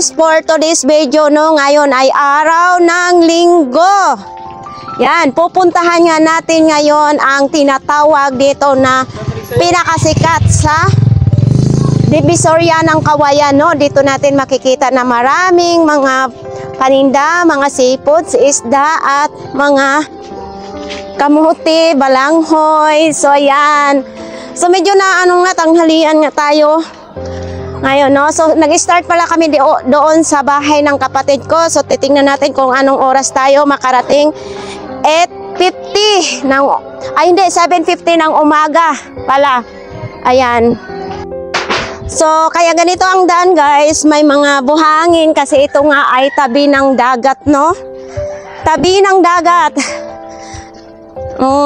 guys, for today's video, no, ngayon ay araw ng Linggo. Yan, pupuntahan nga natin ngayon ang tinatawag dito na pinakasikat sa Divisoria ng Kawayan, no. Dito natin makikita na maraming mga paninda, mga seafoods, isda at mga kamuti, balanghoy. So yan. So medyo na tanghalian nga tayo ngayon, no? So nag-start pala kami doon sa bahay ng kapatid ko. So titingnan natin kung anong oras tayo makarating. 8:50 ng 7:50 ng umaga pala. Ayan. So kaya ganito ang daan, guys. May mga buhangin kasi ito nga ay tabi ng dagat, no? Tabi ng dagat.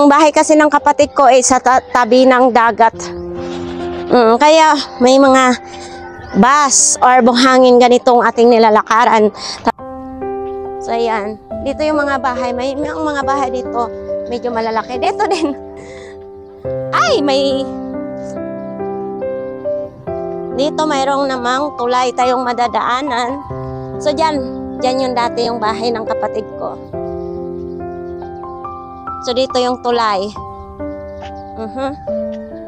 Bahay kasi ng kapatid ko ay sa tabi ng dagat. Kaya may mga bus or buhangin ganitong ating nilalakaran. So ayan, dito yung mga bahay. May mga bahay dito medyo malalaki. Dito din. Ay, dito mayroong namang tulay tayong madadaanan. So dyan yung dati yung bahay ng kapatid ko. So dito yung tulay.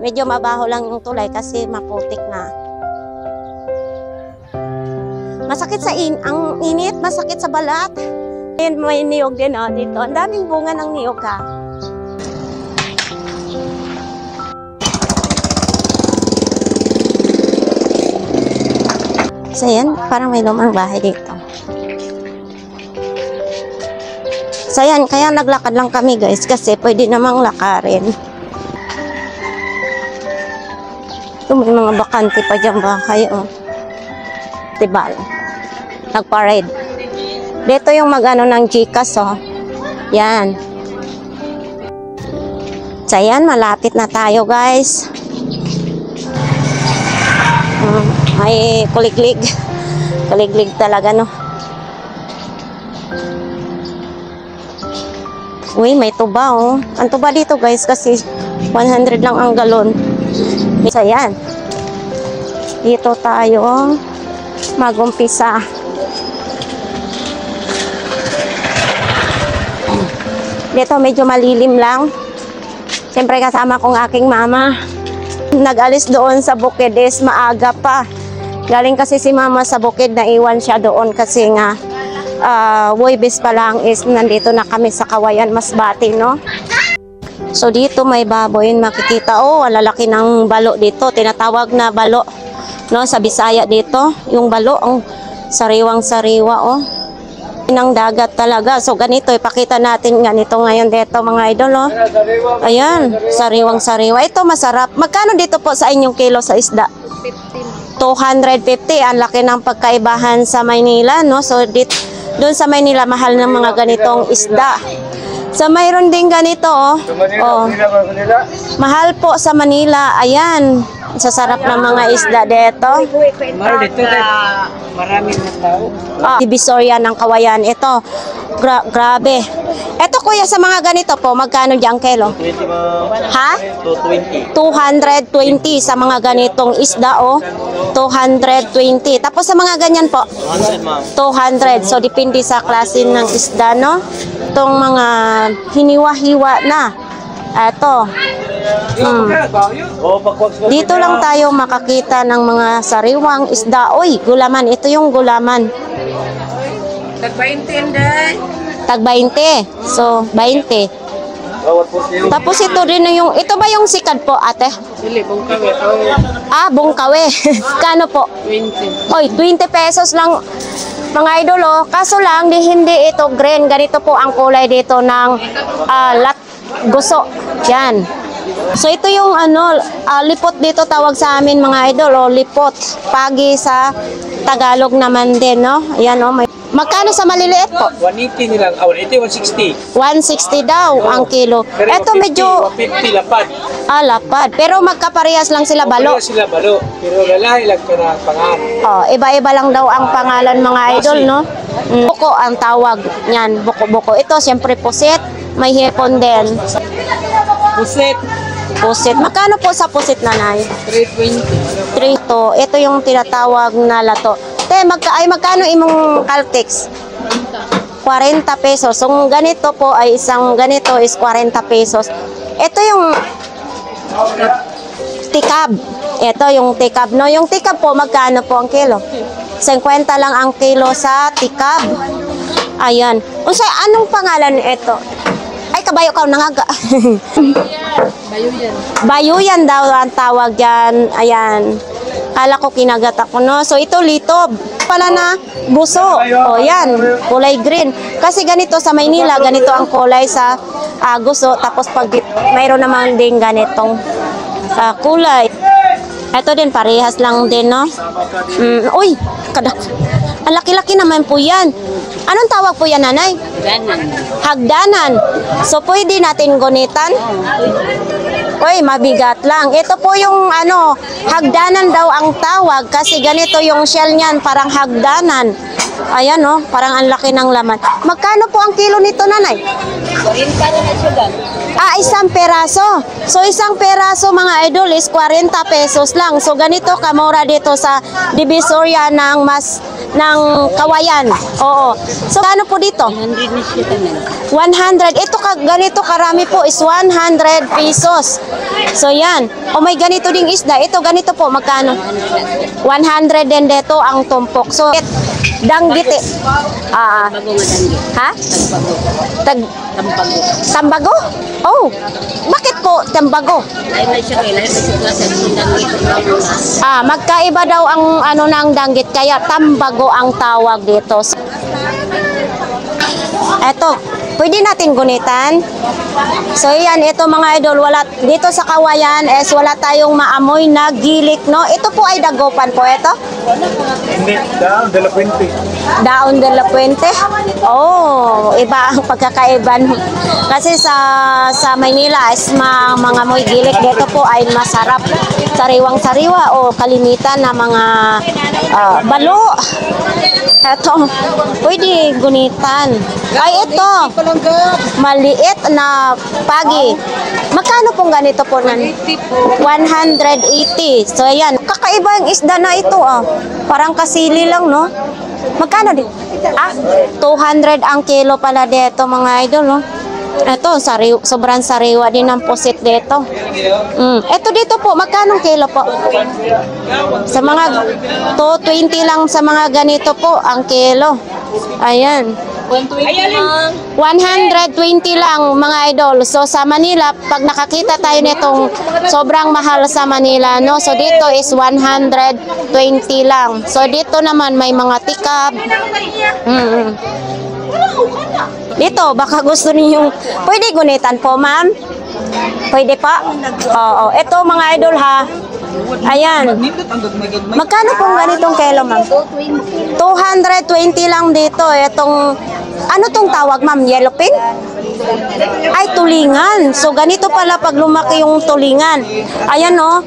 Medyo mabaho lang yung tulay kasi maputik na. Masakit sa ang init, masakit sa balat. Ayan, may niyog din, oh, dito. Ang daming bunga ng niyog, ha. So yan, parang may lumang bahay dito. So yan, kaya naglakad lang kami, guys, kasi pwede namang lakarin. Ito may mga bakante pa dyan bahay, oh. Tibal. Nagparade. Dito yung mag-ano ng Gcash, oh. Yan. So yan, malapit na tayo, guys. May kuliglig. Kuliglig talaga, no. Uy, may tuba, oh. Ang tuba dito, guys, kasi 100 lang ang galon. So yan. Dito tayo mag-umpisa. Dito medyo malilim lang. Siyempre kasama kong aking mama. Nag-alis doon sa bukid is maaga pa. Galing kasi si mama sa bukid, naiwan siya doon kasi nga Huwebes pa lang is nandito na kami sa Kawayan, Masbate, no? So dito may baboy makikita. Oh, lalaki ng balo dito. Tinatawag na balo, no, sa Bisaya dito. Yung balo, ang sariwang-sariwa, oh. Ng dagat talaga. So ganito, ipakita natin ganito ngayon dito, mga idol, oh. Ayan, sariwang-sariwa. Ito masarap. Magkano dito po sa inyong kilo sa isda? 250. Ang laki ng pagkaibahan sa Maynila, no? So doon sa Maynila mahal ng mga ganitong isda. So mayroon din ganito, oh. Oh. Mahal po sa Manila. Ayan, sasarap ng mga isda dito. Maraming na tao. Divisoria ng Kawayan. Ito, grabe. Ito, kuya, sa mga ganito po, magkano dyan kilo? 220. Ha? 220 sa mga ganitong isda, oh. 220. Tapos sa mga ganyan po? 200. So, depende sa klase ng isda, no? Itong mga hiniwa-hiwa na. Ito. Dito lang tayo makakita ng mga sariwang isda. Uy, gulaman. Ito yung gulaman. Tag 20, Inday. Tag 20. So, 20. Tapos ito din yung, ito ba yung sikad po, ate? Sili, bungkawe. Ah, bungkawe. Kano po? 20. Oy, 20 pesos lang, mga idol, oh. Kaso lang, hindi ito green. Ganito po ang kulay dito ng guso. Yan. So ito yung lipot dito tawag sa amin, mga idol, oh, lipot. Pagi sa Tagalog naman din, no? Ayan, oh. Magkano sa maliliit po? 180 nilang. 180, 160. 160 daw ang kilo. Pero Ito 150, medyo 150 lapad. lapad. Pero magkaparehas lang sila balo. Sila balo. Pero lalaki lang para pangalan. Oh, iba-iba lang daw ang pangalan, mga idol, no? Buko ang tawag niyan, buko-buko. Ito siyempre pusit, may hipon din. Puset. Pusit. Magkano po sa pusit, nanay? 320. 3 to. Ito yung tinatawag na lato. magkano imong Caltex? 40 pesos. So, ganito po ay isang ganito is 40 pesos. Ito yung tikab. Ito yung tikab. No, yung tikab po, magkano po ang kilo? 50 lang ang kilo sa tikab. Ayan. Anong pangalan ito? Ay, kabayo ka nangaga. Bayuyan. Bayuyan daw ang tawag yan. Ayan. Kala ko kinagat ako, no? So, ito litob. Pala na buso. O, yan. Kulay green. Kasi ganito sa Maynila, ganito ang kulay sa guso. Tapos, pag mayroon naman din ganitong kulay. Ito din, parehas lang din, no? Uy, kadak. Ang laki-laki naman po yan. Anong tawag po yan, nanay? Ganan. Hagdanan. So, pwede natin gunitan? Uy, mabigat lang. Ito po yung hagdanan daw ang tawag kasi ganito yung shell niyan, parang hagdanan. Ayan, no? Parang ang laki ng laman. Magkano po ang kilo nito, nanay? 40 na siya. Isang peraso. So, isang peraso, mga idol, is 40 pesos lang. So, ganito kamura dito sa Divisoria ng Kawayan. Oo. So, ano po dito? 100 na siya tanan. 100. Ito ganito karami po is 100 pesos. So, yan. O may ganito ding isda. Ito ganito po, magkano? 100 din dito ang tumpok. So, danggit eh. Bago madanggit. Ha? Tagbago. Tampago. Tambago? Oh, bakit po tambago? Lain na siya kay lain na siya sa danggit. Magkaiba daw ang ng danggit kaya tambago ang tawag dito. Eto, pwede natin gunitan. So yan, ito mga idol, dito sa Kawayan wala tayong maamoy na gilik, no? Ito po ay dagopan po ito. Hindi, daon de la Puente. Daon de la Puente. Oh, iba ang pagkakaiba. No? Kasi sa Maynila is mga moy gilik. Dito po ay masarap. Sariwang-sariwa o kalimitan na mga balo. Eto, pwede gunitan. Ay, ito. Maliit na pagi. Magkano pong ganito po? 180. So, ayan. Kakaiba yung isda na ito, Parang kasili lang, no? Magkano din? 200 ang kilo pala dito, mga idol, no? Ito, sobrang sariwa din ang pusit dito. Ito dito po, magkano kilo po? Sa mga 220 lang sa mga ganito po ang kilo. Ayan. 120 lang mga idol. So sa Manila, pag nakakita tayo nitong sobrang mahal sa Manila, no? So dito is 120 lang. So dito naman may mga tikab. Dito, baka gusto niyo pwede gunitan po, ma'am? Pwede pa? Oo. Ito mga idol, ha? Ayan. Magkano pong ganitong kilo, ma'am? 220 lang dito. Itong, ano tong tawag, ma'am? Yellowfin? Ay, tulingan. So, ganito pala pag lumaki yung tulingan. Ayan, no?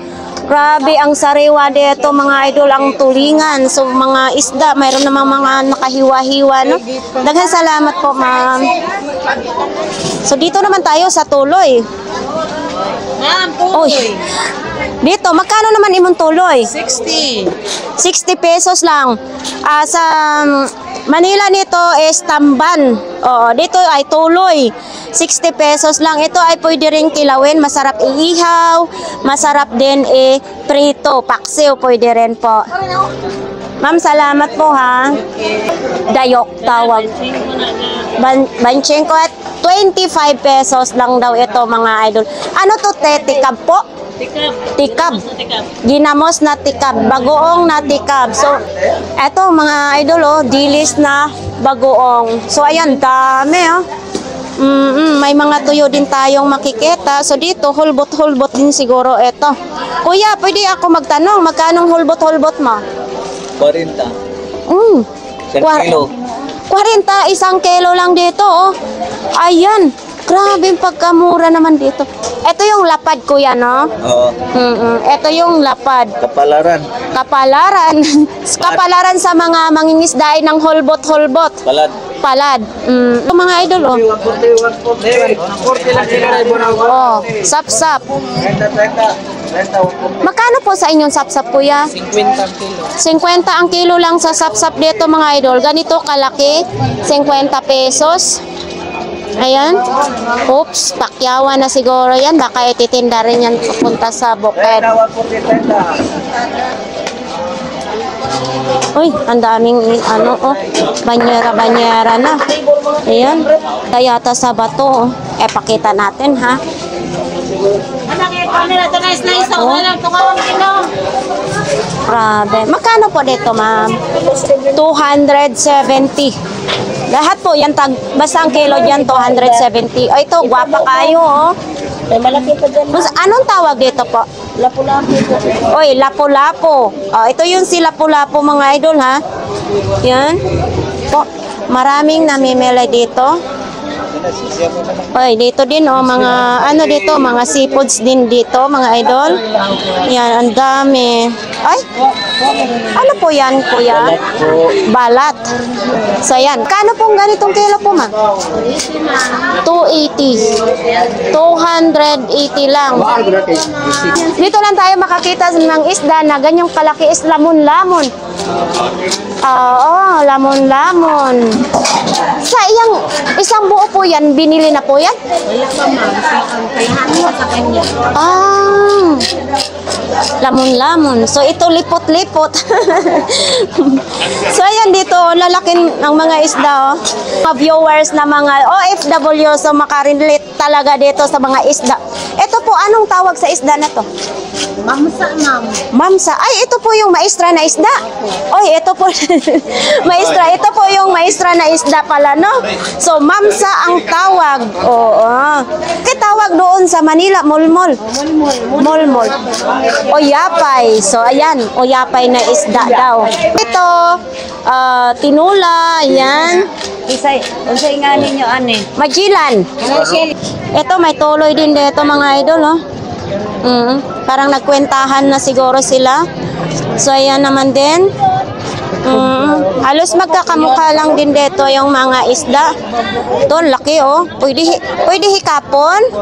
Grabe, ang sariwa dito, mga idol, ang tulingan. So, mga isda, mayroon namang mga nakahiwa-hiwa, no? Daghang salamat po, ma'am. So, dito naman tayo sa tuloy. Ma'am, Uy, dito, magkano naman imong tuloy? 60. 60 pesos lang. Sa Manila nito is tamban. Oo, dito ay tuloy. 60 pesos lang. Ito ay pwede rin kilawin. Masarap iihaw. Masarap din prito. Paksiw pwede rin po. Ma'am, salamat po, ha. Dayok tawag. Banchingko at 25 pesos lang daw ito, mga idol. Ano to, tikab po? Tikab. Ginamos na tikab. Bagoong na tikab. So, eto mga idol, dilis na bagoong. So, ayan, dami, may mga tuyo din tayong makikita. So, dito, hulbot-hulbot din siguro ito. Kuya, pwede ako magtanong, magkanong hulbot-hulbot mo? 40. 1 kilo. 40, isang kilo lang dito, Ayan. Grabe yung pagkamura naman dito. Ito yung lapad, kuya, no? Oo. Ito yung lapad. Kapalaran. Kapalaran. Kapalaran sa mga mangingisdain ng hulbot-hulbot. Palad. Palad. Mga idol, 40 lang sila. Sap-sap. 30. Magkano Magkano po sa inyong sapsap, kuya? 50 kilo. 50 ang kilo lang sa sapsap dito, mga idol. Ganito kalaki, 50 pesos. Ayan. Oops, pakyawan na siguro yan. Baka ititinda rin yan pupunta sa bukid. Uy, ang daming ano, oh, banyera-banyera na. Ayan. Kayata sa bato, oh. Pakita natin, ha? Grabe. Magkano po dito, ma'am? 270. Lahat po yan, basta ang kilo dyan, 270. Ay, ito, gwapa kayo, oh. May malaki pa dyan. Anong tawag dito po? Lapu-lapu po. Oy, lapu-lapu. Oh, ito yung si lapu-lapu, mga idol, ha? Yan. Po, maraming namimili dito. Oy, dito din, oh, mga, ano dito, mga seafoods din dito, mga idol. Yan, ang dami. Ay, ano po yan, kuya? Balat. So, yan. Kano pong ganitong kilo po, ma'am? 280. 280 lang. Dito lang tayo makakita ng isda na ganyang kalaki is lamon-lamon. Oo, lamon-lamon. Sa isang buo po yan, binili na po yan? Wala pa ma'am. Ang kaihan mo sa kanya. Ah, lamon-lamon. So, ito lipot-lipot. So, ayan dito, lalaking ang mga isda, oh. Mga viewers na mga OFW, so makarelate talaga dito sa mga isda. Ito po, anong tawag sa isda na to? Mamsa ma'am. Mamsa. Ay, ito po yung maestra na isda. Oy, ito po. Maestra, ito po yung maestra na isda pala, no? So, mamsa ang tawag. Oo. Tawag doon sa Manila, mulmol. Mulmol. Oyapay. So, ayan. Oyapay na isda daw. Ito, tinula. Ayan. Unsay nga ninyo ani? Majilan. Ito, may tuloy din dito, mga idol, oh. Parang nagkwentahan na siguro sila. So, ayan naman din. Halos magkakamukha lang din dito yung mga isda. Ito, laki, oh. Pwede hikapon.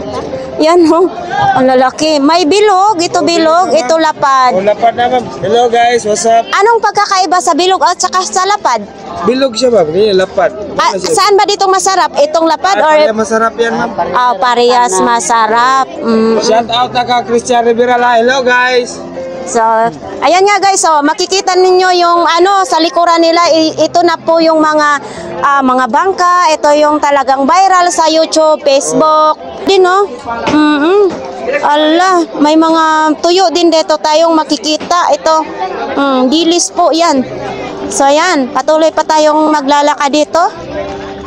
Yan, oh. Ang lalaki. May bilog. Ito bilog. Ito lapad. Lapad na, ma'am. Hello guys, what's up? Anong pagkakaiba sa bilog at saka sa lapad? Bilog siya, ma'am. Hindi, lapad. Saan ba ditong masarap? Itong lapad or... Masarap yan, ma'am. Parehas masarap. Shout out na ka, Christian Rivera. Hello guys. So, ayan nga guys, so makikita ninyo yung ano sa likuran nila, ito na po yung mga bangka, ito yung talagang viral sa YouTube, Facebook, din no. Allah, may mga tuyo din dito tayong makikita. Ito, dilis po yan. So ayan, patuloy pa tayong maglalakad dito.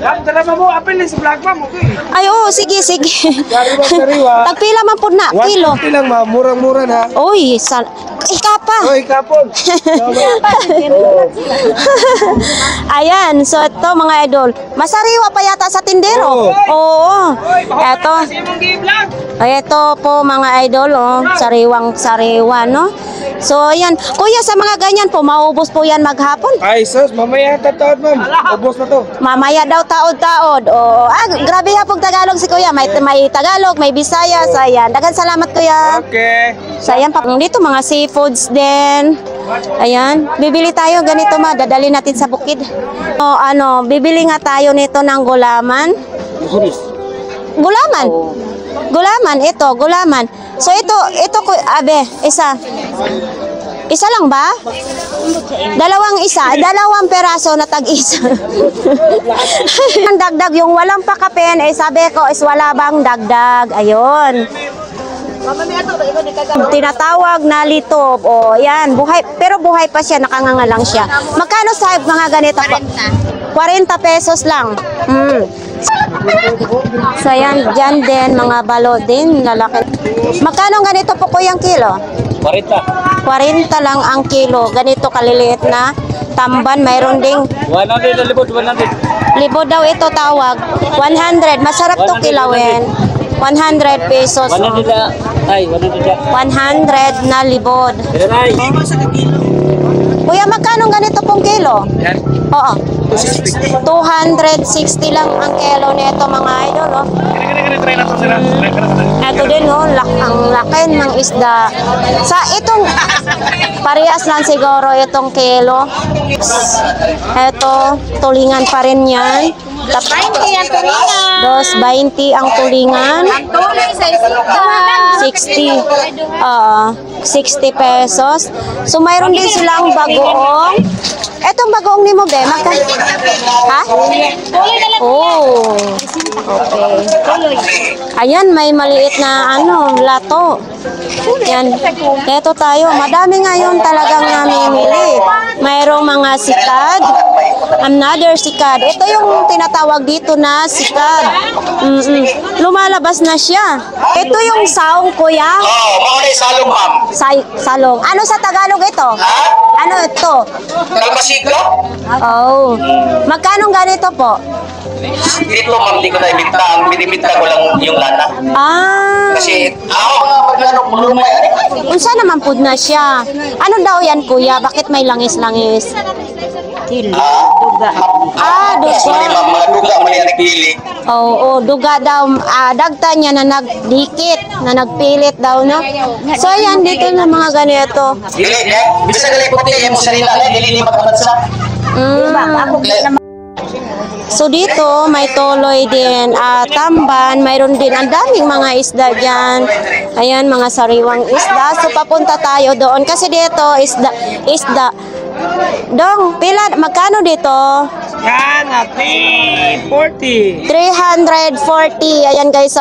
Dala mo, apel sa vlog, ma'am. Okay. Ay, oo, sige. Sariwa. Tagpila man po na, kilo. 150 lang, ma'am. Murang-mura na. Uy, ikapa. Oy, kapon. Ayan, so ito mga idol, masariwa pa yata sa tindero. Oo. Ito. Ay, ito po mga idol, oh, sariwang-sariwa, no? So, ayan. Kuya, sa mga ganyan po, maubos po yan maghapon? Ay, sus, mamaya tataod, ma'am. Ubos na to. Mamaya daw taod-taod. Oo. Grabe hapong Tagalog si Kuya. May Tagalog, may Bisaya. So, ayan. Dagan salamat, Kuya. Okay. So, ayan pa. Dito, mga seafoods din. Ayan. Bibili tayo ganito, ma. Dadali natin sa bukid. O, bibili nga tayo nito ng gulaman. Gulaman? Gulaman. Ito, gulaman. So, ito, abe, isa lang ba? Dalawang peraso na tag-isa. Ang dagdag, yung walang pakapen, sabi ko, is wala bang dagdag. Ayun. Tinatawag na litob. O, yan. Buhay, pero buhay pa siya, nakanganga lang siya. Magkano sa mga ganito po? 40 pesos lang. So, yan. Dyan din, mga balo din, lalaki. Magkano ganito po kuyang kilo? 40. 40 lang ang kilo. Ganito kaliliit na tamban. Mayroon ding 100 na libot, 100. libo daw ito tawag. 100. Masarap to kilawin. 100 pesos. 100 na. Ay, 100 na. 100 na libod. Ay. Kuya, magkano ganito pong kilo? Yan. Oo. 260 lang ang kilo nito mga idol. Oh. Ito din, oh, ang laki ng isda. Sa itong, parehas lang siguro itong kilo. Ito, tulingan pa rin yan. 20 ang tulingan. 2.20 ang tulingan. Ang tulay sa isita. 60 pesos. So, mayroon din silang bagoong. Etong bagoong ni mo, be, ha? Oh. Okay. Ayan, may maliit na lato. Yan. Ito tayo. Madami ngayon talagang namimili. Mayroong mga sikad. Another sikad. Ito yung tinatawag dito na sikad. Lumalabas na siya. Ito yung saong, kuya. Maulay salong, ma'am. Salong. Ano sa Tagalog ito? Ano ito? Kalbasiglo? Oh. Magkano ganito po? Dito, ma'am, di ko na ibigta. Ang binibigta ko lang yung lana. Kasi, mga lumay. Unsa naman pud na siya? Ano daw yan, kuya? Bakit may langis-langis? Duga. Sorry, ma'am, mga duga mo yan nagpili. Oo, duga daw. Dagta niya na nagdikit, na nagpilit daw, no? So, yan, dito na mga ganito. Dili, bisa gali puti, mo sa nila, dili ni magkabansa. So dito may tuloy din, tamban, mayroon din ang daming mga isda diyan. Ayan, mga sariwang isda. So papunta tayo doon kasi dito isda. Dong, pila magkano dito? Yan, 340. 340. Ayan guys,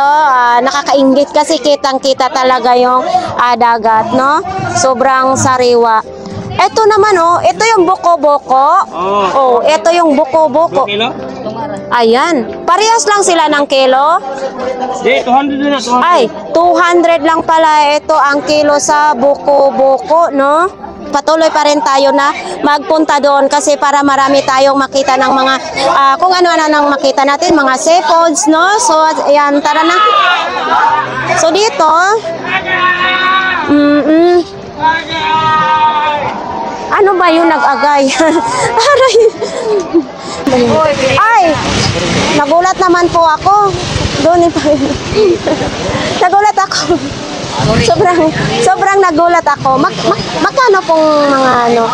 nakakainggit kasi kitang-kita talaga yung dagat, no? Sobrang sariwa. Ito naman, ito yung buko-buko. Oh, ito yung buko-buko. 2 kilo? Ayan. Parehas lang sila ng kilo. Di, 200 na 200. Ay, 200 lang pala ito ang kilo sa buko-buko, no? Patuloy pa rin tayo na magpunta doon kasi para marami tayong makita ng mga kung ano-ano nang makita natin, mga seafoods, no? So, ayan, tara na. So, dito, ano ba yung nag-agay? Aray! Ay! Nagulat naman po ako. Doon nagulat ako. Sobrang nagulat ako. Magkano pong mga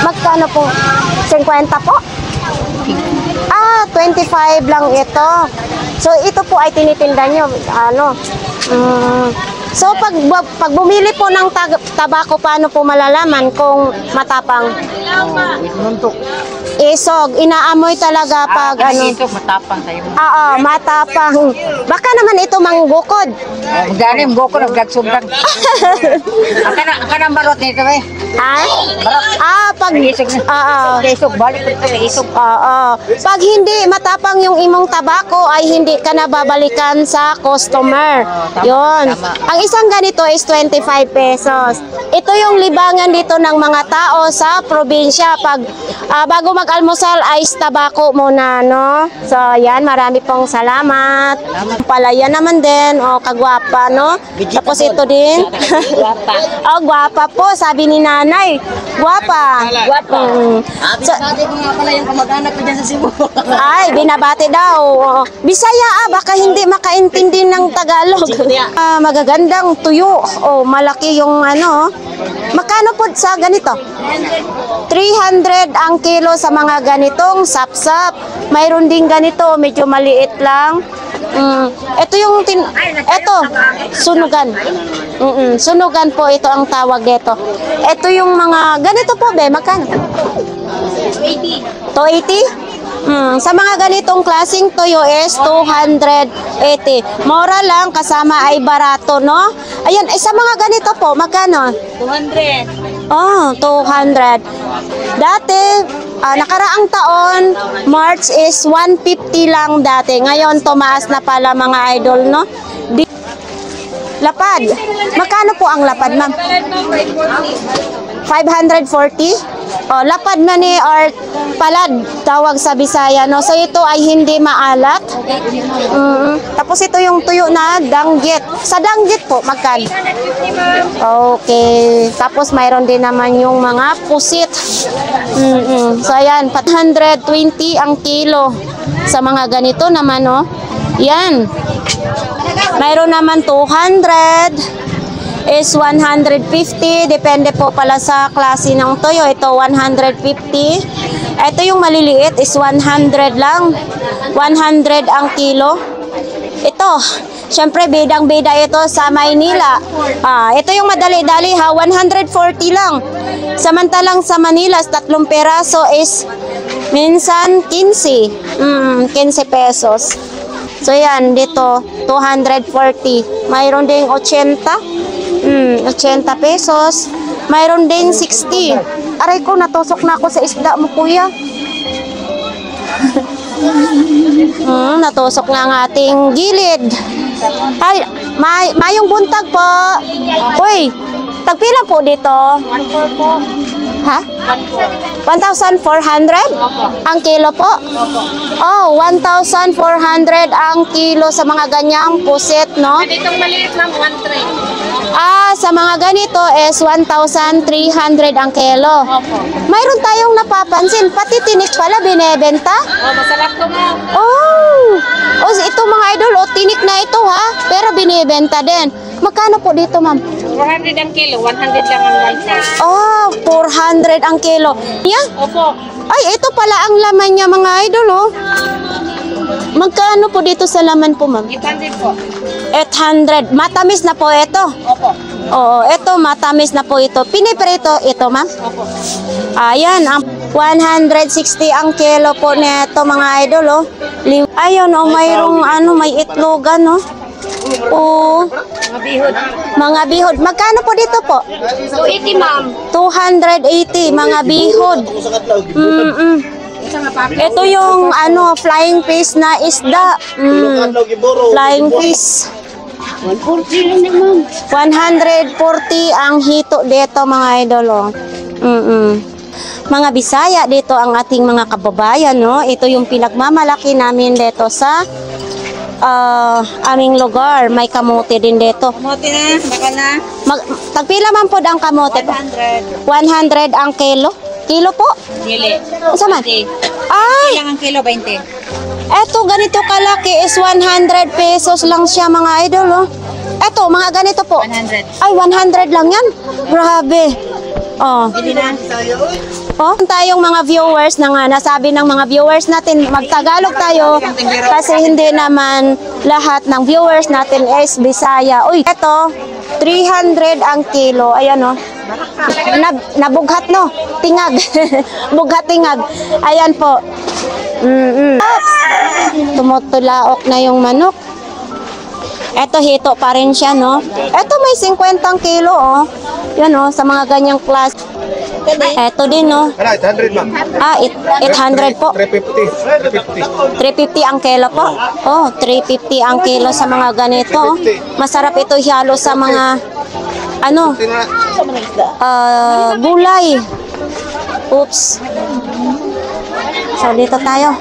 magkano pong 50 po? 25 lang ito. So ito po ay tinitinda nyo. So pag bumili po ng tabako, paano po malalaman kung matapang? Isog, inaamoy talaga pag matapang tayo. Oo, matapang. Baka naman ito manggukod. Ganim go ko nagdagsugdag. Akan barot nito eh. Ha? Pag Isog balik ito isog. Pag hindi matapang yung imong tabako ay hindi ka na babalikan sa customer. Yon. Ang isang ganito is 25 pesos. Ito yung libangan dito ng mga tao sa probinsya pag bago mag-almusal ay tabako muna, no? So, yan, marami pong salamat. Palaya naman din, kagwapa, no? Tapos ito din. Gwapa po, sabi ni nanay. Gwapa. So, Sabi ko nga pala yung kamag-anak ko dyan sa Cebu. ay, binabati daw. Bisaya, baka hindi makaintindi ng Tagalog. Magagandang tuyo. Malaki yung Magkano po sa ganito? 300 ang kilo sa mga ganitong sapsap. Mayroon din ganito, medyo maliit lang. Ito yung sunugan. Sunugan po ito ang tawag dito. Ito yung mga ganito po, be, magkano? 280. 280? Sa mga ganitong klaseng tuyo is 280. Mura lang, kasama ay barato, no? Ayan, sa mga ganito po, magkano? 200. 200. Dati, nakaraang taon, March is 150 lang dati. Ngayon, tumaas na pala mga idol, no? Lapad. Magkano po ang lapad, ma'am? 540? Lapad na ni or palad, tawag sa Bisaya, no? So, ito ay hindi maalat. Tapos, ito yung tuyo na danggit. Sa danggit po, magkano? Okay. Tapos, mayroon din naman yung mga pusit. So, ayan, 420 ang kilo. Sa mga ganito naman, no? Yan. Mayroon naman 200 is 150. Depende po pala sa klase ng toyo. Ito 150. Ito yung maliliit is 100 lang. 100 ang kilo. Ito, syempre bidang-bida ito sa Maynila. Ito yung madali-dali ha, 140 lang. Samantalang sa Manila, 3 peraso is minsan 15. 15 pesos. So yan, dito 240. Mayroon ding 80. 80 pesos. Mayroon ding 60. Aray ko, natusok na ako sa isda mo, kuya. Natusok na ang ating gilid. Ay, mayong buntag po. Uy, tagpila po dito? 1,400 po. Ha? 1,400? Ang kilo po? Oh, 1,400 ang kilo sa mga ganyang pusit, no? Ditong maliit lang, 1,300. Sa mga ganito is 1,300 ang kilo. Opo. Mayroon tayong napapansin, pati tinik pala binebenta. Masarap to mo. Oh, ito mga idol, tinik na ito ha, pero binibenta din. Magkano po dito, ma'am? 400 ang kilo, 100 lang ang 1,000. Oh, 400 ang kilo. Yan. Opo. Ay, ito pala ang laman niya mga idol, oh. Magkano po dito sa laman po, ma'am? 800 po. 800. Matamis na po ito. Opo. Oo, ito matamis na po ito. Piniprito ito, ma'am? Opo. Ayan, ang 160 ang kilo po nito mga idol, oh. Ayun, oh, mayroong may itlogan, oh. Oh, Mga bihod. mga bihod. Magkano po dito po? 280, ma'am. 280, mga bihod. Ito yung flying fish na isda. Flying fish. 140 lang din, ma'am. 140 ang hito dito mga idol, oh. Mga Bisaya dito ang ating mga kababayan, no? Ito yung pinagmamalaki namin dito sa aming lugar. May kamote din dito. Kamote na, bakal na. Tagpila man po ang kamote po? 100. 100 ang kilo? Kilo po? Dili. Isa man? 20. Ay! Ilang ang kilo, 20. Eto, ganito kalaki is 100 pesos lang siya mga idol, oh. Eto, mga ganito po. 100. Ay, 100 lang yan. Grabe. Oh. Bili na. Oh, tayong mga viewers na nga, nasabi ng mga viewers natin, magtagalog tayo kasi hindi naman lahat ng viewers natin is Bisaya. Uy, eto, 300 ang kilo. Ayan, oh. Nabughat, no? Tingag. Bughat tingag. Ayan po. Tumutulaok na yung manok. Eto, hito pa rin siya, no? Eto, may 50 kilo, oh. Yan, oh, sa mga ganyang class. Eto din, no? 800 ma'am. 800 po. 350. 350 ang kilo po. Oh, 350 ang kilo sa mga ganito, oh. Masarap ito halo sa mga, gulay. Oops. So, dito tayo.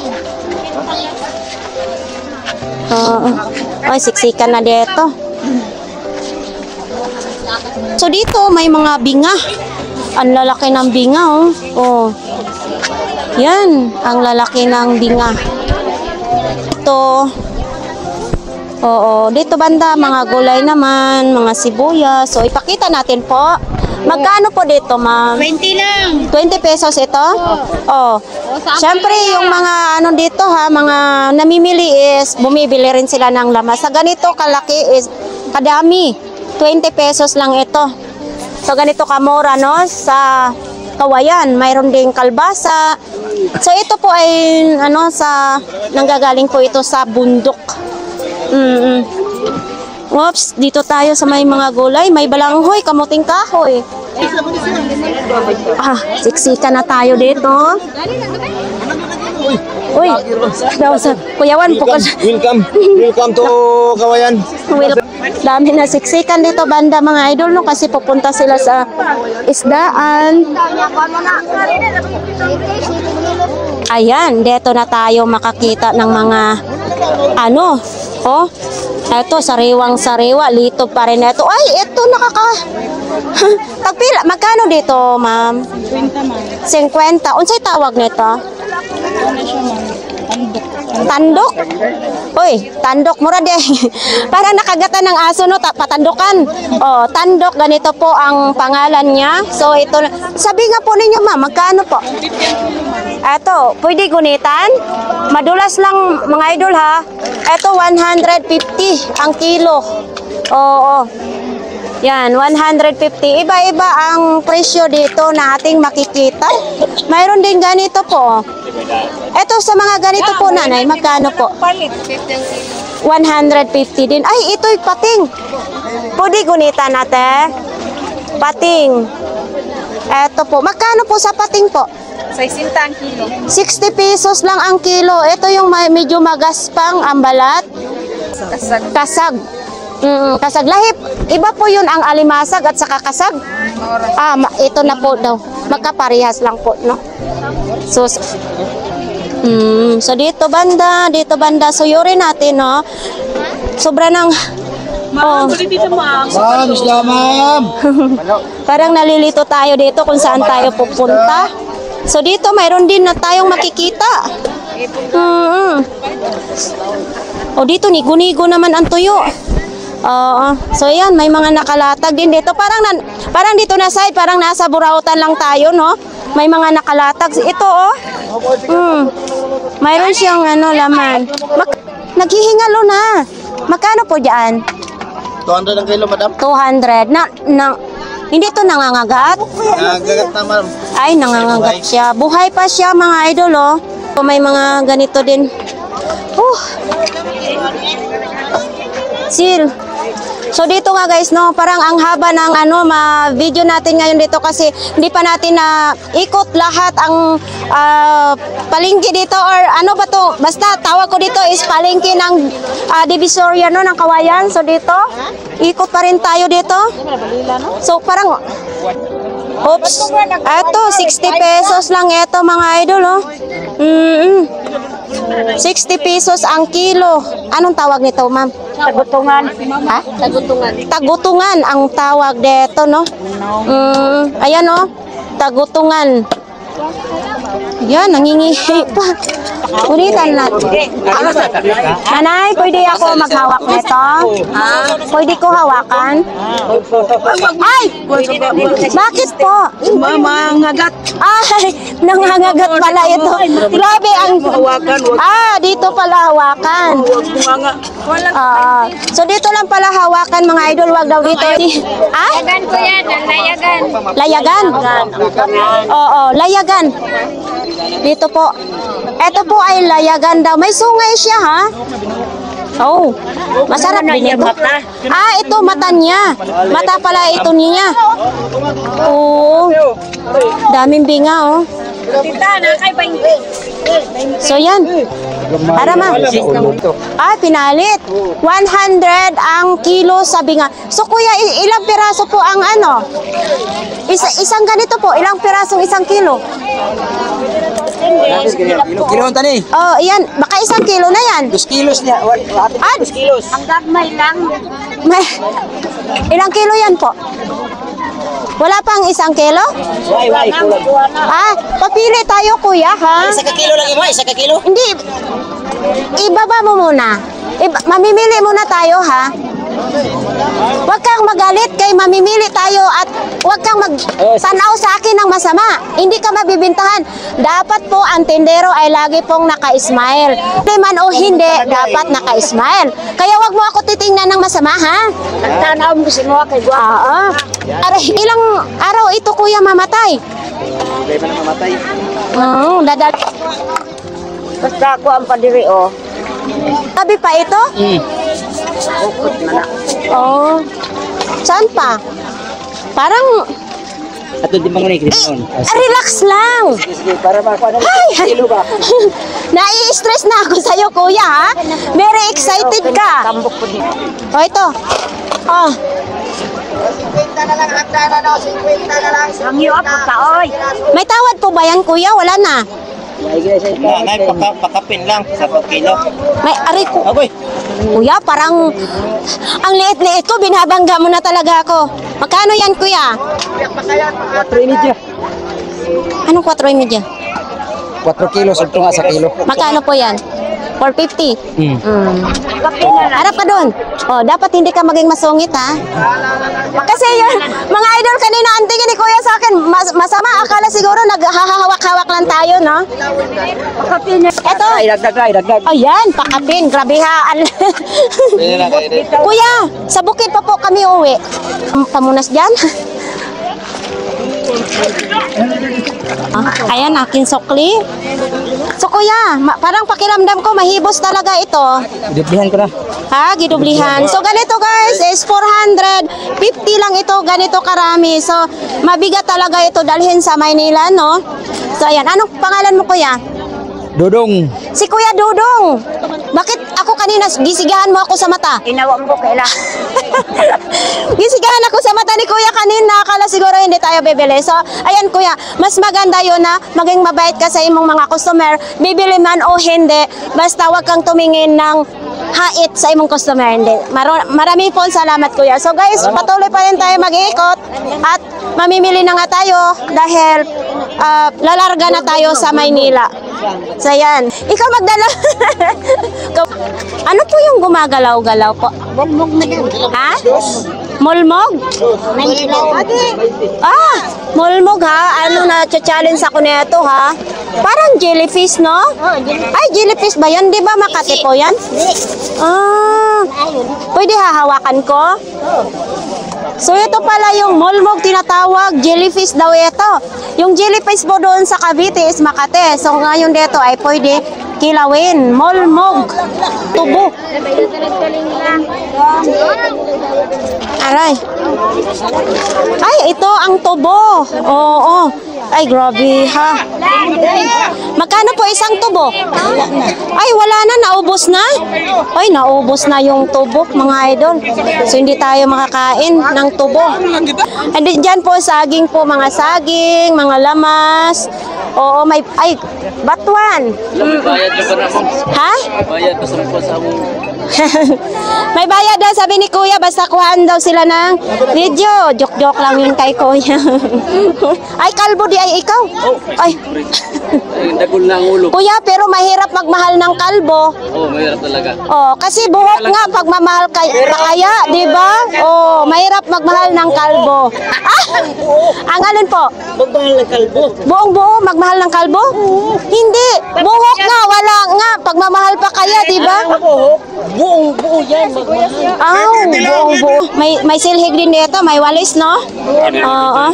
Siksikan na dito. So, dito may mga binga. Ang lalaki ng binga, oh. Oh. Yan, ang lalaki ng binga. Ito. Oo, dito banda, mga gulay naman, mga sibuyas. So, ipakita natin po. Magkano po dito, ma'am? 20 lang. 20 pesos ito? Oh. Siyempre, yung mga dito ha, mga namimili is, bumibili rin sila ng lamas. Sa ganito kalaki is, kadami. 20 pesos lang ito. So, ganito kamura, no? Sa Kawayan, mayroon ding kalbasa. So, ito po ay, nanggagaling po ito sa bundok. Oops, dito tayo sa may mga gulay. May balanghoy, kamuting kahoy. Siksika na tayo dito. Uy, kuyawan po. Welcome to Kawayan. Dami na siksikan dito banda mga idol, no? Kasi pupunta sila sa isdaan. Ayan, dito na tayo makakita ng mga eto, sariwang-sariwa, lito pa rin ito. Ay, ito Tagpila, magkano dito, ma'am? 50, ma'am. 50. Unsay tawag nito? Ano siya, ma'am? Pandok. Tandok. Uy, tandok mura de. Parang nakagatan ng aso no, patandokan. Oh, tandok ganito po ang pangalan niya. So ito, sabi nga po ninyo ma'am, magkano po? Eto, pwede gunitan. Madulas lang mga idol ha. Eto 150 ang kilo. Oo. Yan, 150. Iba-iba ang presyo dito na ating makikita. Mayroon din ganito po. Ito sa mga ganito po nanay, magkano po? 150 din. Ay, ito'y pating. Pwede gunitan natin. Pating. Ito po. Magkano po sa pating po? 60 ang kilo. 60 pesos lang ang kilo. Ito yung medyo magaspang ang balat. Kasag. Kasag lahip. Iba po yun ang alimasag at saka kasag. Ito na po daw. Magkaparehas lang po, no? So dito banda. Suyurin natin, no? Sobra ng... Ma'am, dito ma'am. Ma'am, isda ma'am. Parang nalilito tayo dito kung saan tayo pupunta. So dito mayroon din na tayong makikita. O dito nigo-nigo naman ang tuyo. So yan, may mga nakalatag din dito. Parang dito na side, parang nasa Burautan lang tayo, no? May mga nakalatag. Ito, oh. Mayroon siyang laman. Naghihingalo na. Magkano po diyan? 200 ang kilo, madam. 200. Hindi to nangangagat? Nagagat na, ma'am. Ay, nangangagat siya. Buhay pa siya, mga idol, oh. So, may mga ganito din. Seal. So dito nga guys, no, parang ang haba ng video natin ngayon dito kasi hindi pa natin na ikot lahat ang palengke dito or ano ba to? Basta tawag ko dito is palengke ng Divisoria, no, ng Kawayan. So dito, ikot pa rin tayo dito. So parang oops. Eto 60 pesos lang ito mga idol, oh. 60 pesos ang kilo. Anong tawag nito, ma'am? Tagutungan. Ha? Tagutungan. Tagutungan ang tawag dito, no? Ayan, no? Tagutungan. Yan, nangingihi pa. Ulitan natin. Nanay, pwede ako maghawak nito? Pwede ko hawakan? Ay! Bakit po? Mangagat. Ay, nangangagat pala ito. Grabe ang... dito pala hawakan. So dito lang pala hawakan mga idol, wag daw dito. Layagan ko yan, ang layagan. Layagan? Oo, layagan. Dito po. Ito po ay layagan daw. May sungay siya, ha? Oh, masarap din ito. Ito mata niya. Mata pala ito niya. Oo. Daming binga, oh. So yan. Para ma. Pinalit. 100 ang kilo sa binga. So kuya, ilang piraso po ang isang ganito po, ilang pirasong isang kilo? Kilo ang tani. Oh, yan. Baka isang kilo na yan. 2 kilos niya. 2 kilos. Ang gagmay lang. Ilang kilo yan po? Wala pang isang kilo? Why, kulang. Papili tayo kuya, ha? Isa ka kilo lagi mo, isa ka kilo. Hindi. Ibaba mo muna. Mamimili muna tayo, ha? Huwag kang magalit kay mamimili tayo at huwag kang magtanaw sa akin ng masama. Hindi ka mabibintahan. Dapat po ang tindero ay lagi pong naka-smile. Hindi man o hindi, dapat naka-smile. Kaya huwag mo ako titingnan ng masama, ha? Tanaw mo si Noah kay Gua. Ilang araw ito kuya mamatay? Hindi man mamatay. Dadal. Basta ako ang padiri, oh. Tabi pa ito? Oh. Saan pa? Parang... Ato di bang ni relax lang. Para ba ako kilo ba? Nai-stress na ako sa'yo, kuya, ha? Very excited ka. Oh, ito. Oh. 50 na lang, hagda na daw, 50 na lang. Ang iyo ako ka, oy. May tawad po ba yan, kuya? Wala na. Nay, pakapin lang sa kilo. May ari ko. Agoy. Kuya, parang ang liit-liit ko, binabangga mo na talaga ako. Magkano yan, kuya? 4 Anong 4 media? 4 kilos, ito nga sa kilo. Magkano po yan? 450. Harap ka doon. Oh, dapat hindi ka maging masungit, ha? Kasi yun, mga idol, kanina ang tingin ni Kuya sa akin, masama. Akala siguro naghahawak-hawak lang tayo, no? Eto. Dagdag. Oh, yan, pakapin. Grabehaan. Kuya, sa bukid pa po kami uwi. Pamunas dyan. Ayan, akin sukli. So kuya, parang pakiramdam ko mahibos talaga ito. Gidublihan ko na. Ha, gidublihan. So ganito guys, is 450 lang ito, ganito karami. So mabigat talaga ito dalhin sa Maynila, no? So ayan, anong pangalan mo kuya? Dudong. Si Kuya Dudong. Bakit ako kanina gisigahan mo ako sa mata? Inawa mo ko kaila. Gisigahan ako sa mata ni Kuya kanina. Akala siguro hindi tayo bibili. So, ayan Kuya, mas maganda yun na maging mabait ka sa imong mga customer. Bibili man o hindi, basta wag kang tumingin ng hait sa imong customer. Hindi. Marami po salamat Kuya. So guys, patuloy pa rin tayo mag-iikot at mamimili na nga tayo dahil lalarga na tayo sa Maynila. So yan. Ikaw magdala. Ano po yung gumagalaw-galaw po? Bulmog na yan. Ha? Mulmog? Ah, mulmog ha? Ano na challenge ako nito ha? Parang jellyfish, no? Ay, jellyfish ba yan? Di ba Makati po yan? Ah, pwede hahawakan ko? So ito pala yung mulmog tinatawag, jellyfish daw ito. Yung jellyfish po doon sa Cavite is Makati. So ngayon dito ay pwede kilawin, mulmog, tubo. Aray. Ay, ito ang tubo. Oo. Ay, grabe ha. Magkano po isang tubo? Ay, wala na. Naubos na. Ay, naubos na yung tubo, mga idol. So, hindi tayo makakain ng tubo. And dyan po, saging po, mga saging, mga lamas. Oo, may, ay, batuan. Bayad ko na mo. Ha? Bayad ko sa mo. May bayad daw, sabi ni Kuya, basta kuhaan daw sila ng video. Joke-joke lang yun kay Kuya. Ay, kalbo di ay ikaw. Ay. Dagol na ang ulo. Kuya, pero mahirap magmahal ng kalbo. Oo, mahirap talaga. Oh, kasi buhok nga pagmamahal kaya, di ba? Oh, mahirap magmahal ng kalbo. Ah! Ang alin po? Magmahal ng kalbo. Buong buo magmahal ng kalbo? Hindi. Buhok nga, wala nga. Pagmamahal pa kaya, di ba? Buong buo yan. Magmahal. Buong buo. May silhig din dito, may walis, no? Oo.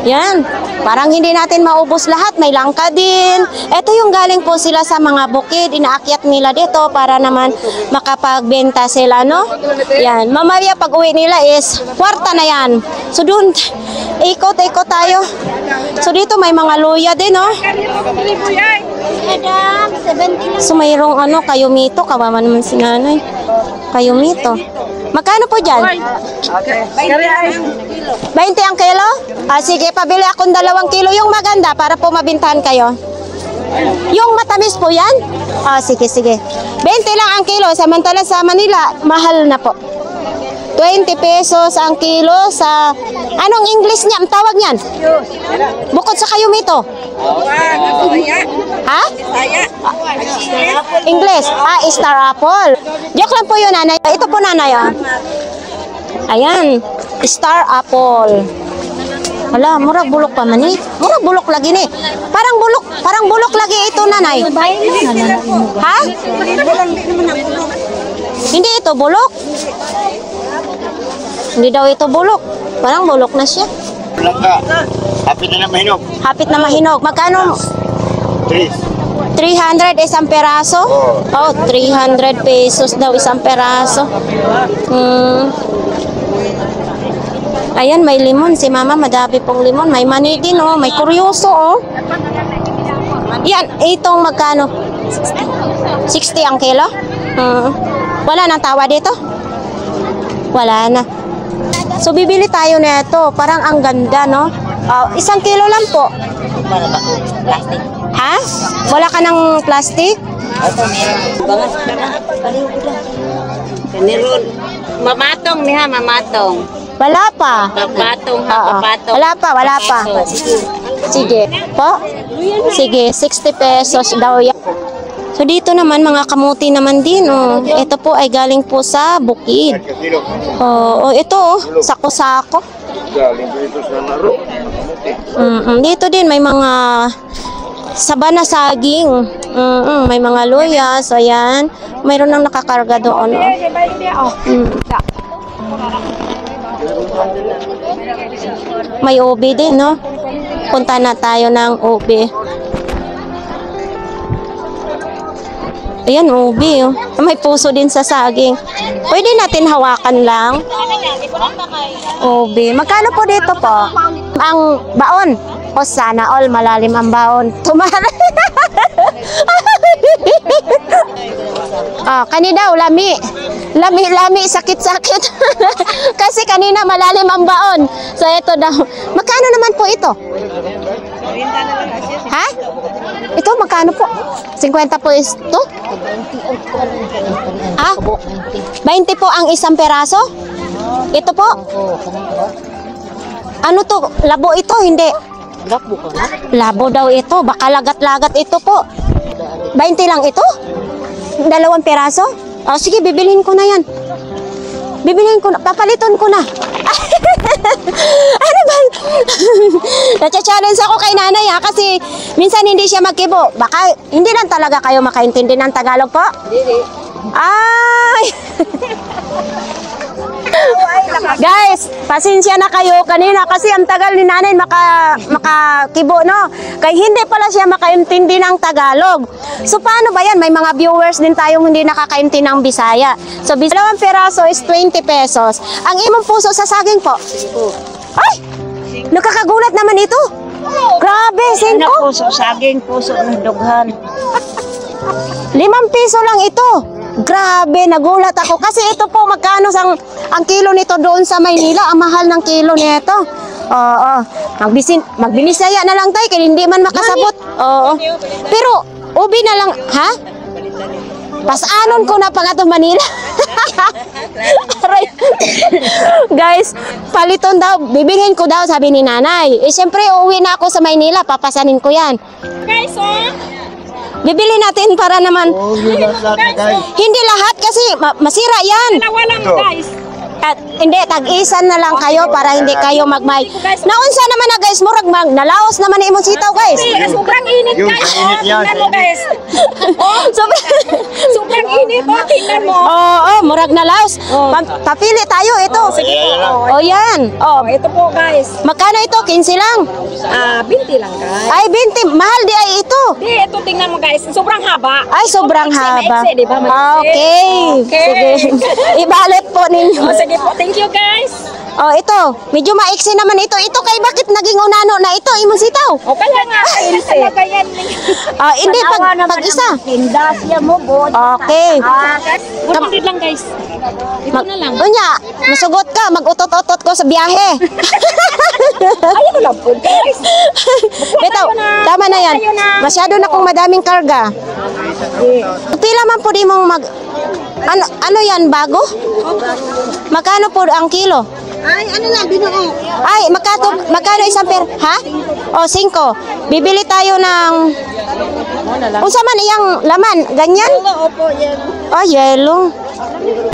Yan. Parang hindi natin maubos lahat. May langka din. Ito yung galing po sila sa mga bukid. Inaakyat nila dito para naman makapagbenta sila, no? Yan. Mamaya pag uwi nila is kwarta na yan. So doon, ikot-ikot tayo. So dito may mga luya din, no? So mayroong ano, kayumito. Kawawa naman si nanay. Kayumito. Magkano po dyan? 20 ang kilo? Ah, sige, pabili akong 2 kilo. Yung maganda para po mabintahan kayo. Yung matamis po yan? Ah, sige, sige. 20 lang ang kilo. Samantala sa Manila, mahal na po. 20 pesos ang kilo sa... Anong English niya? Ang tawag niyan? Bukod sa kayumito. Ha? English. Ah, star apple. Joke lang po yun, nanay. Ito po, nanay. Ah. Ayan. Star apple. Wala, murag bulok pa man eh. Murag bulok lagi ni. Parang bulok lagi ito, nanay. Ha? Hindi ito bulok. Hindi daw ito bulok. Parang bulok na siya. Langka. Hapit na mahinog. Hapit na mahinog. Magkano? 300 isang peraso? Oh, 300 pesos daw isang peraso. Ayan, may limon. Si mama, madami pong limon. May mani din, oh. May kuryoso, oh. Yan, itong magkano? 60 ang kilo? Wala nang tawa dito? Wala na. So, bibili tayo nito. Parang ang ganda, no? 1 kilo lang po. Ha? Wala ka ng plastic? Meron. Mamatong niya, mamatong. Wala pa. Papatong, Oo. papatong. Wala pa. Sige. Po? Sige, 60 pesos daw yan. So dito naman mga kamuti naman din. Oh. Ito po ay galing po sa bukid. Oh, ito sako-sako. Galing dito sa Naro. Dito din may mga saba na saging. May mga luyas. Ayan. Mayroon nang nakakarga doon. May ubi din, no? Punta na tayo ng ubi. Ayan, ubi. Oh. May puso din sa saging. Pwede natin hawakan lang. Ubi. Magkano po dito po? Ang baon. O sana all malalim ang baon. Tumara. Kani daw, lami. Lami, sakit-sakit. Kasi kanina malalim ang baon. So, ito daw. Magkano naman po ito? Ha? Ito, magkano po? 50 po ito? Ah? 20 po ang isang peraso? Ito po? Ano to? Labo ito? Hindi. Labo daw ito. Baka lagat-lagat ito po. 20 lang ito? 2 peraso? Oh, sige, bibilhin ko na yan. Bibilhin ko na. Papaliton ko na. Ano ba? Nacha-challenge ako kay nanay ha, kasi minsan hindi siya magkibo. Baka hindi lang talaga kayo makaintindi ng Tagalog po? Hindi. Ay! Guys, pasensya na kayo kanina kasi ang tagal ni nanay makakibo, no? Kaya hindi pala siya makaintindi ng Tagalog. So, paano ba yan? May mga viewers din tayong hindi nakakaintindi ng Bisaya. So, 2 peraso is 20 pesos. Ang imong puso sa saging po? Ay! Nakakagulat naman ito. Grabe, 5. Puso, saging, puso ng dughan. 5 piso lang ito. Grabe, nagulat ako. Kasi ito po, magkano ang kilo nito doon sa Maynila? Ang mahal ng kilo nito. Oo. Magbinisaya na lang tayo, kaya hindi man makasabot. Oo. Pero, ubi na lang, ha? Pasanon ko na pa nga itong Manila. Guys, paliton daw. Bibilhin ko daw, sabi ni nanay. Siyempre, uuwi na ako sa Maynila. Papasanin ko yan. Guys, Bibili natin para naman. Hindi lahat kasi masira yan. Nawalan guys. At hindi, tag-isan na lang kayo para hindi kayo magmay. Naunsa naman na guys, murag nalaos naman imong sitaw guys. Sobrang init Yung guys. init yan. Tingnan mo guys. Sobrang init mo. Tingnan mo. Oo, murag nalaos. Papili tayo ito. O yan. O, Ito po guys. magkano ito? 15 lang. 20 lang guys. Ay, 20. Mahal di ay ito. Di, ito tingnan mo guys. Sobrang haba. Ay, sobrang haba. Maiksi, di ba? Maiksi. Okay. Okay. Sige. Ibalot po ninyo. O, sige po. Thank you guys. Oh, ito. Medyo maiksi naman ito. Ito kay bakit naging unano na ito? Imong sitaw. O, kaya nga. Talaga yan. Hindi, pag isa. Tindas niya mo, bot. Okay. Guys, 100 lang guys. Ito na lang. Unya, masugot ka. Mag-utot-utot ko sa biyahe. Ayaw lang po guys. Bitaw, tama na yan. Masyado na kung madaming karga. Pila man po di mong ano yan, bago? Magkano po ang kilo? Ay, ano lang, binuo. Ay, magkano isang ha? O, 5. Bibili tayo ng unsa man iyang laman, ganyan? Opo, yan. Oh, yellow.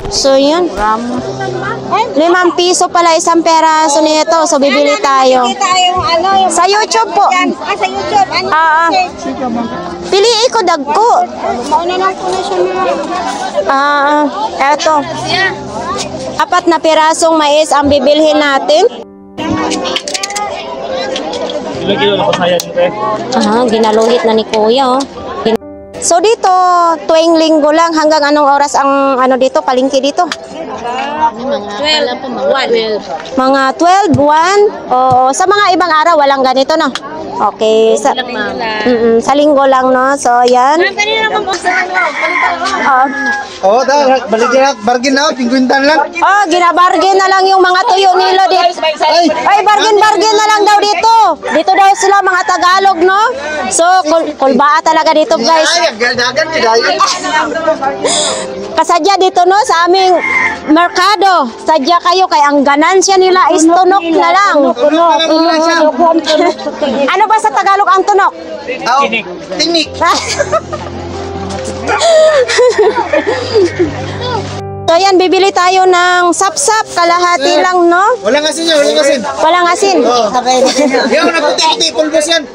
So, yun. 5 piso pala isang peraso nito. So, bibili tayo. Yung Sa YouTube po. sa YouTube. Ano? Piliin ko dagko. Mauna lang po na siya Eto. 4 na pirasong mais ang bibilhin natin. Ginaluhit na ni Kuya, oh. So dito, tuwing linggo lang hanggang anong oras ang dito, palengke dito? Mga 12, 1. Oo, sa mga ibang araw walang ganito, no? Okay, sa linggo lang, no? So, yan. Oh, balik bargain na, 50 lang. Oh, ginabargain na lang yung mga tuyo nilo dito. Ay, bargain na lang daw dito. Dito daw sila mga Tagalog, no? So, kulbaa talaga dito, guys. Kasadya dito, no, sa aming merkado. Sadya kayo kay ang ganansya nila is tunok na lang. Ano ba sa Tagalog ang tunok? Tinik. So yan, bibili tayo ng sap-sap, kalahati lang, no? Walang asin yan, walang asin. Walang asin. Yung nagputi-puti, pulbos yan.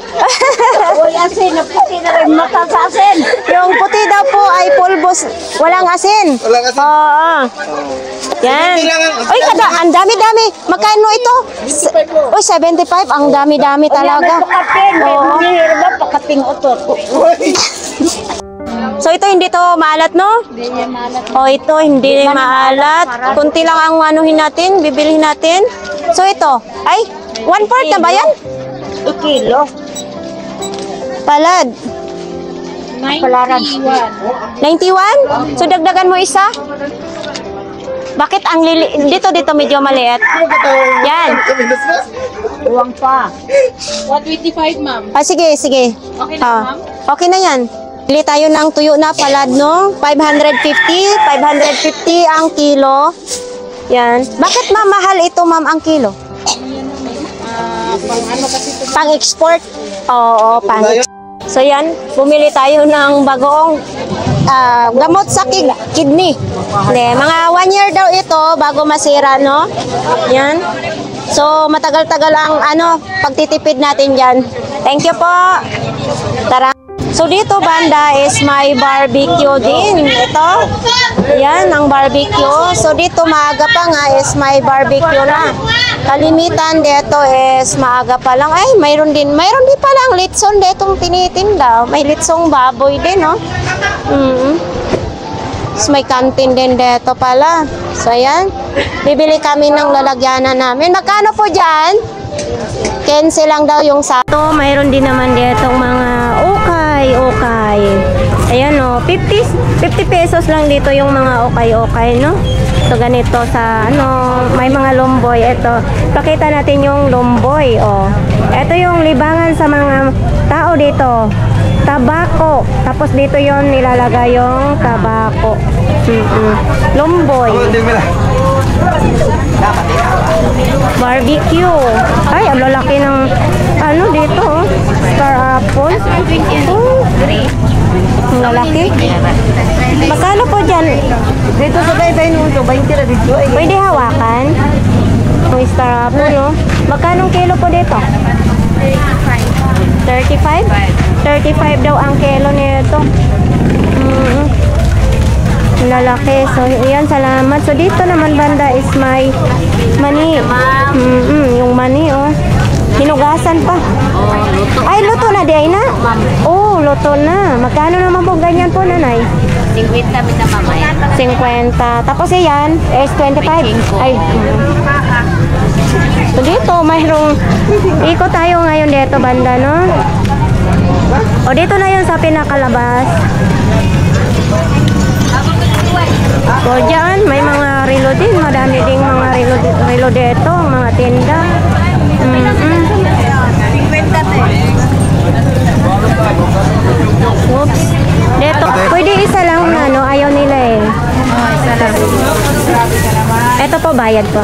Yung puti daw po ay pulbos, walang asin. Walang asin. Oo. Yan. Uy, ang dami-dami. Magkano ito? Uy, 75. Ang dami-dami talaga. Oo. So ito hindi to maalat, no? Hindi malat. O ito hindi maalat. Kunti lang ang anuhin natin, bibilihin natin. So ito, ay 1/4 na ba yan? 2 kilo. Palad. 91. 91? So dagdagan mo isa? Bakit ang dito medyo maliit? Yan. Uwang pa. 125, ma'am. Ah, sige. Okay na, ma'am? Okay na yan. Bili tayo ng tuyo na palad, no? 550 ang kilo. Yan. Bakit ma'am mahal ito, ma'am, ang kilo? Pang ano kasi ito? Pang-export? Oo, So yan, bumili tayo ng bagoong gamot sa kidney. Mga 1 year daw ito bago masira, no? Yan. So matagal-tagal ang pagtitipid natin dyan. Thank you po. Tara. So dito banda is may barbecue din. Ito. Yan, ang barbecue. So dito maaga pa nga is may barbecue na. Kalimitan dito is maaga pa lang. Ay, mayroon din palang litson ditong tinitinda. May litsong baboy din, no? So, may kantin din dito pala. So ayan. Bibili kami ng lalagyanan namin. Magkano po dyan? 15 lang daw yung sato. Mayroon din naman ditong mga ukay. Ayan, no, 50 pesos lang dito yung mga ukay, no? So ganito sa may mga lumboy. Ito, pakita natin yung lumboy, oh. Ito yung libangan sa mga tao dito. Tabako. Tapos dito yon nilalagay yung tabako. Lumboy. Barbecue. Ay, ang lalaki ng dito, oh. Star apple. Oh. Ang lalaki. Magkano po dyan? Dito sa Taytay nung 20 na dito. Pwede hawakan? Ang star apple, no? Magkano kilo po dito? 35? 35 daw ang kilo nito. Lalaki. So, yan, salamat. So, dito naman banda is may mani. Yung mani, oh. Hinugasan pa. Ay, luto na di ay na? Oh, luto na. Magkano naman po ganyan po, nanay? 50 na mamaya. 50. Tapos yan is 25. Ay. So dito, mayroong ikot tayo ngayon dito banda, no? O dito na yun sa pinakalabas. O dyan, may mga relo din. Madami ding mga relo dito, mga tinda. Oops. Dito, pwede isa lang na, ayaw nila eh. Ito po, bayad po.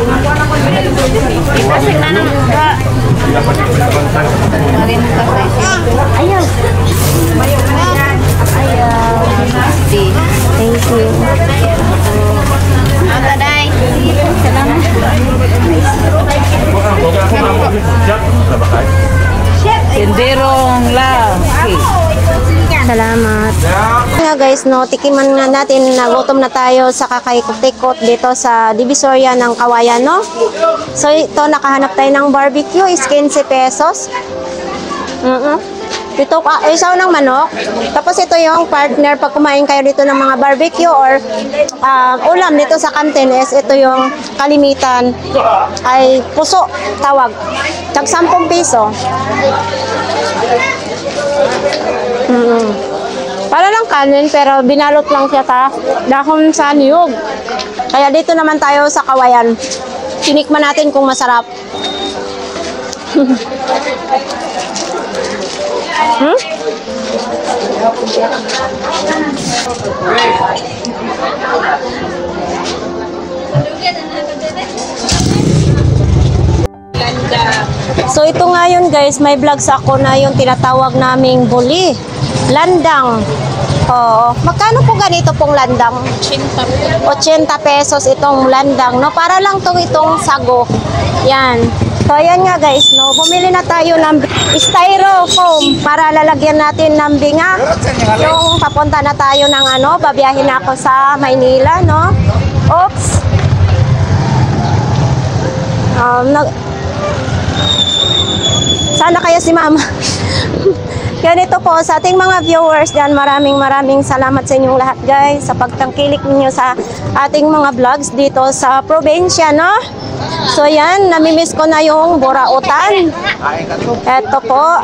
Ayaw. Thank you. Sindirong lang. Salamat. Nga guys, no, tikiman nga natin, nagutom na tayo sa kakaikot-ikot dito sa Divisoria ng Kawayan, no? So ito, nakahanap tayo ng barbecue, is 15 pesos. Dito, isaw ng manok. Tapos ito yung partner pag kumain kayo dito ng mga barbecue or ulam dito sa kantin is ito yung kalimitan ay puso, tawag. Tag 10 piso. Para lang kanin pero binalot lang siya sa dahon sa niyog. Kaya dito naman tayo sa Kawayan. Tinikman natin kung masarap. So ito ngayon guys, may vlogs ako na yung tinatawag naming buli. Landang. Oo. Magkano po ganito pong landang? 80 pesos itong landang, no? Para lang itong sago. Yan. So, ayan nga guys, no? Bumili na tayo ng styrofoam para lalagyan natin ng binga. Yung papunta na tayo ng babiyahin na ako sa Maynila, no? Oops. Sana kaya si Mama. Ganito po, sa ating mga viewers dyan, maraming salamat sa inyong lahat guys sa pagtangkilik ninyo sa ating mga vlogs dito sa probinsya, no? So yan, namimiss ko na yung burautan. Eto po.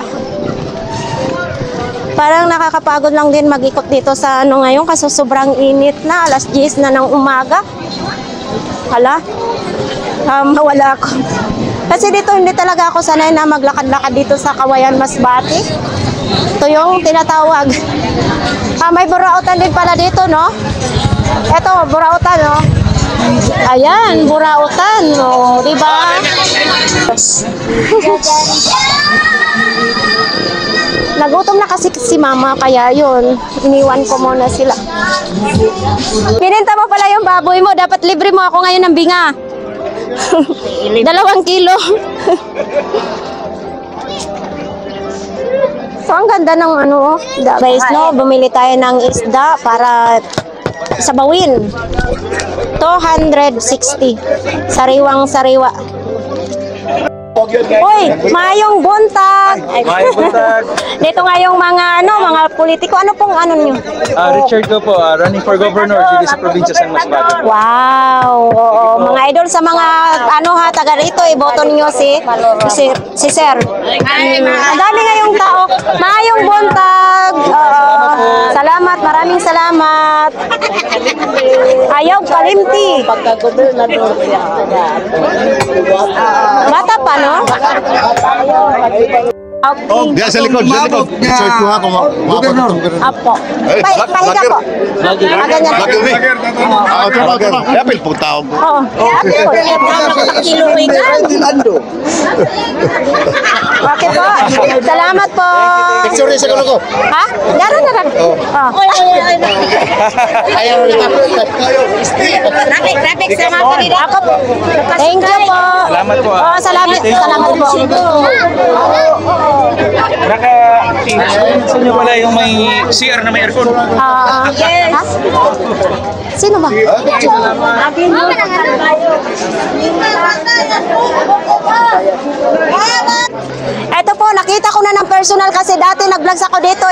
Parang nakakapagod lang din mag-ikot dito sa ngayon kasi sobrang init na, alas 10 na ng umaga. Hala, mawala ako. Kasi dito hindi talaga ako sanay na maglakad-lakad dito sa Kawayan Masbate. Ito yung tinatawag. May burautan din pala dito, no? Ito, burautan, no? Ayan, burautan, no? Diba? Nagutom na kasi si Mama, kaya yun, iniwan ko muna sila. Pininta mo pala yung baboy mo, dapat libre mo ako ngayon ng binga. 2 kilo. So, ang ganda ng guys, no? Bumili tayo ng isda para sabawin. 260. Sariwang-sariwa. Hoy, mayong buntag. Mayong buntag. Dito nga yung mga politiko. Ano pong nyo? Richard ko po, running for governor dito sa probinsya ng Masbate. Wow. Oo, mga idol sa mga taga rito, iboto niyo si Sir. Ang dami ngayong tao. Mayong buntag. Salamat, maraming salamat. Ayaw kalimti. Bata pa, no? Oh, diyan sa likod, sa likod. Short ko ha, kung Governor. Apo. Pahiga po. Ganyan. Vlogger. Ito. Yapil po tawag. Oo. Kilo Okay po. Salamat po. Picture rin sa kulo ko. Ha? Dara. Ayaw rin Traffic sa mga kanila. Ako po. Thank you po. Salamat po. Salamat po. Saan nyo pala yung may CR na may aircon? Yes. Sino ba? Eto po, nakita ko na ng personal kasi dati nag-vlogs ako dito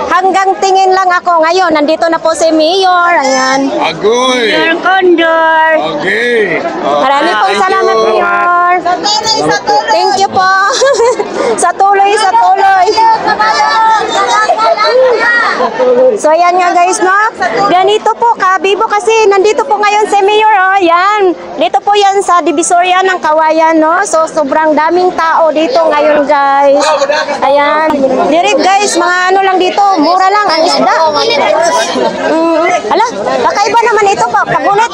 hanggang tingin lang ako. Ngayon, nandito na po si Mayor. Ayan. Agoy! Mayor Condor. Okay. Marami pong salamat, Mayor. Thank you po. Sa tuloy. So, ayan nga guys, no? Ganito po, kabibo kasi nandito po ngayon si Mayor, Yan. Dito po yan sa Divisoria ng Kawayan, no? So, sobrang daming tao dito ngayon, guys. Ayan. Dirib, guys, mga lang dito. Mura lang ang isda. Ala, kakaiba naman ito po. Pagunit.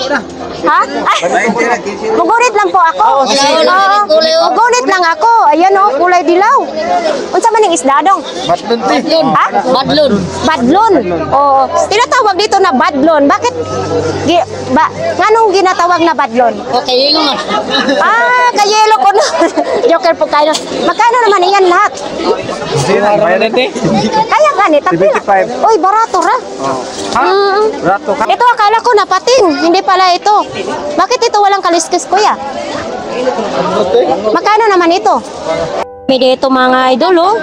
Ha? Magunit lang po ako. Magunit lang ako. Ayan, kulay dilaw. Unsa man yung isda, dong? Badlon. Ha? Badlon. Oo. Tinatawag dito na badlon. Bakit? Nganong ginatawag na badlon? Okay, yun nga. Kayelo ko na. Joker po kayo. Magkano naman iyan lahat? Kaya ganit. 75. Uy, barato ra. Rato ka. Ito akala ko napating. Hindi pala ito. Bakit ito walang kaliskis, kuya? Magkano naman ito? May dito mga idol,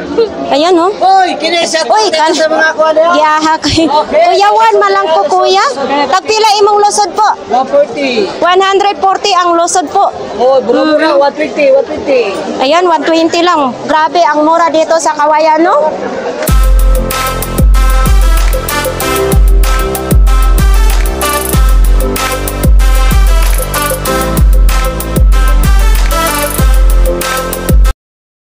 Ayan, Uy, kinesat Uy, sa mga kuwan. Giyaha kay Kuya Juan, malang ko kuya. Tagpila imong losod po. 140. 140 ang losod po. Oh, bura 120. Ayan, 120 lang. Grabe, ang mura dito sa Kawayan, no?